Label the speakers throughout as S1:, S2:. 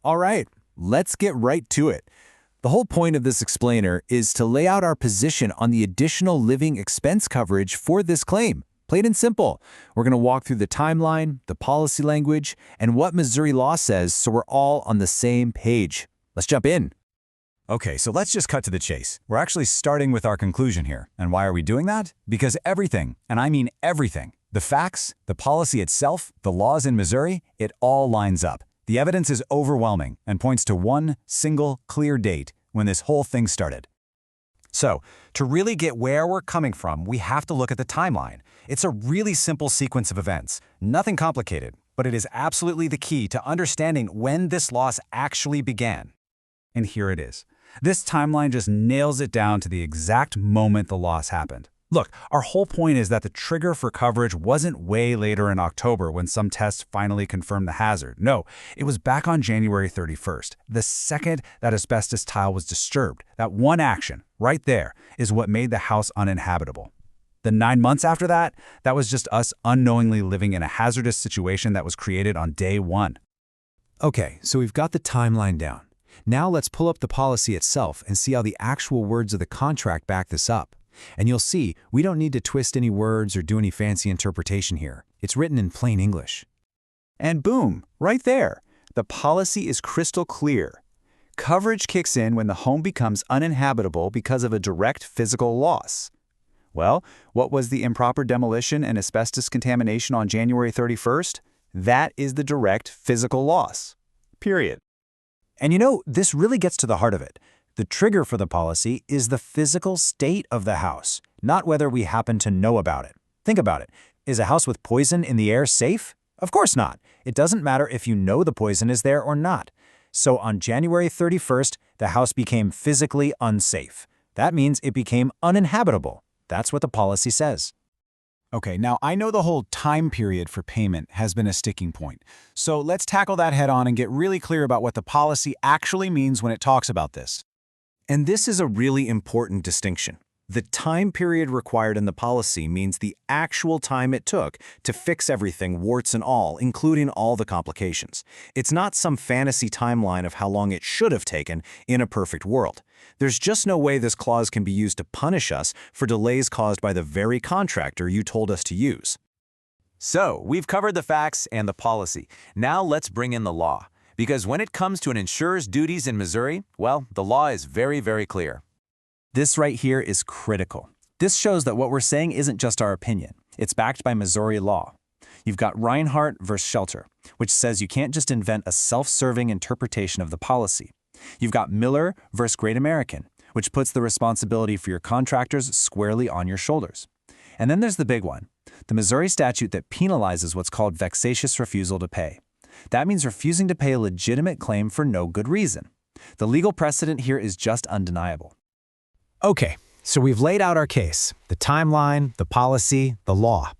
S1: All right, let's get right to it. The whole point of this explainer is to lay out our position on the additional living expense coverage for this claim. Plain and simple. We're going to walk through the timeline, the policy language, and what Missouri law says so we're all on the same page. Let's jump in.
S2: Okay, so let's just cut to the chase. We're actually starting with our conclusion here. And why are we doing that? Because everything, and I mean everything, the facts, the policy itself, the laws in Missouri, it all lines up. The evidence is overwhelming and points to one single clear date when this whole thing started. So, to really get where we're coming from, we have to look at the timeline. It's a really simple sequence of events, nothing complicated, but it is absolutely the key to understanding when this loss actually began. And here it is. This timeline just nails it down to the exact moment the loss happened. Look, our whole point is that the trigger for coverage wasn't way later in October when some tests finally confirmed the hazard. No, it was back on January 31st, the second that asbestos tile was disturbed. That one action, right there, is what made the house uninhabitable. The 9 months after that, that was just us unknowingly living in a hazardous situation that was created on day one.
S1: Okay, so we've got the timeline down. Now let's pull up the policy itself and see how the actual words of the contract back this up. And you'll see, we don't need to twist any words or do any fancy interpretation here. It's written in plain English.
S2: And boom, right there. The policy is crystal clear. Coverage kicks in when the home becomes uninhabitable because of a direct physical loss. Well, what was the improper demolition and asbestos contamination on January 31st? That is the direct physical loss. Period. And you know, this really gets to the heart of it. The trigger for the policy is the physical state of the house, not whether we happen to know about it. Think about it. Is a house with poison in the air safe? Of course not. It doesn't matter if you know the poison is there or not. So on January 31st, the house became physically unsafe. That means it became uninhabitable. That's what the policy says. Okay, now I know the whole time period for payment has been a sticking point. So let's tackle that head on and get really clear about what the policy actually means when it talks about this. And this is a really important distinction. The time period required in the policy means the actual time it took to fix everything, warts and all, including all the complications. It's not some fantasy timeline of how long it should have taken in a perfect world. There's just no way this clause can be used to punish us for delays caused by the very contractor you told us to use. So, we've covered the facts and the policy. Now let's bring in the law. Because when it comes to an insurer's duties in Missouri, well, the law is very, very clear. This right here is critical. This shows that what we're saying isn't just our opinion. It's backed by Missouri law. You've got Reinhardt versus Shelter, which says you can't just invent a self-serving interpretation of the policy. You've got Miller versus Great American, which puts the responsibility for your contractors squarely on your shoulders. And then there's the big one, the Missouri statute that penalizes what's called vexatious refusal to pay. That means refusing to pay a legitimate claim for no good reason. The legal precedent here is just undeniable. Okay, so we've laid out our case, the timeline, the policy, the law.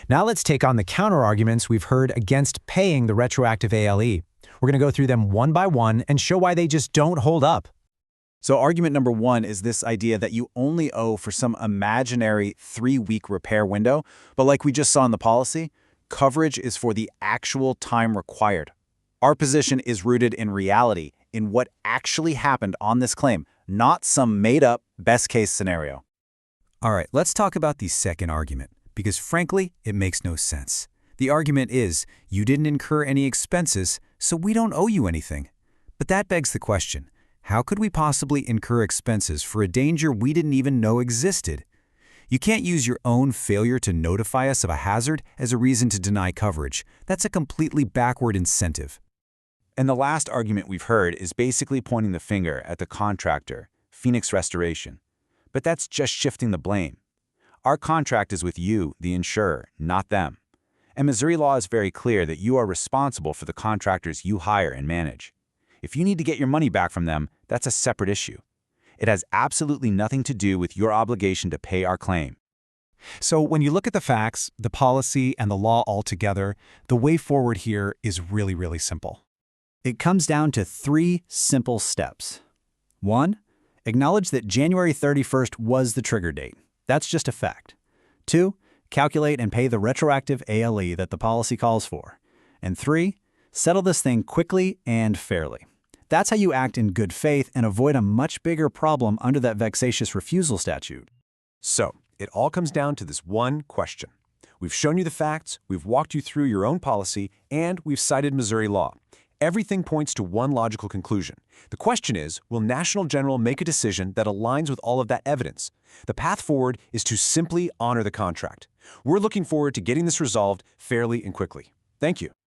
S2: Now let's take on the counterarguments we've heard against paying the retroactive ALE. We're going to go through them one by one and show why they just don't hold up. So argument number one is this idea that you only owe for some imaginary 3-week repair window, but like we just saw in the policy, coverage is for the actual time required. Our position is rooted in reality, in what actually happened on this claim, not some made-up best-case scenario. All right, let's talk about the second argument, because frankly, it makes no sense. The argument is, you didn't incur any expenses, so we don't owe you anything. But that begs the question, how could we possibly incur expenses for a danger we didn't even know existed? You can't use your own failure to notify us of a hazard as a reason to deny coverage. That's a completely backward incentive. And the last argument we've heard is basically pointing the finger at the contractor, Phoenix Restoration. But that's just shifting the blame. Our contract is with you, the insurer, not them. And Missouri law is very clear that you are responsible for the contractors you hire and manage. If you need to get your money back from them, that's a separate issue. It has absolutely nothing to do with your obligation to pay our claim. So when you look at the facts, the policy, and the law all together, the way forward here is really, really simple. It comes down to 3 simple steps. 1, acknowledge that January 31st was the trigger date. That's just a fact. 2, calculate and pay the retroactive ALE that the policy calls for. And 3, settle this thing quickly and fairly. That's how you act in good faith and avoid a much bigger problem under that vexatious refusal statute.
S1: So, it all comes down to this one question. We've shown you the facts, we've walked you through your own policy, and we've cited Missouri law. Everything points to one logical conclusion. The question is, will National General make a decision that aligns with all of that evidence? The path forward is to simply honor the contract. We're looking forward to getting this resolved fairly and quickly. Thank you.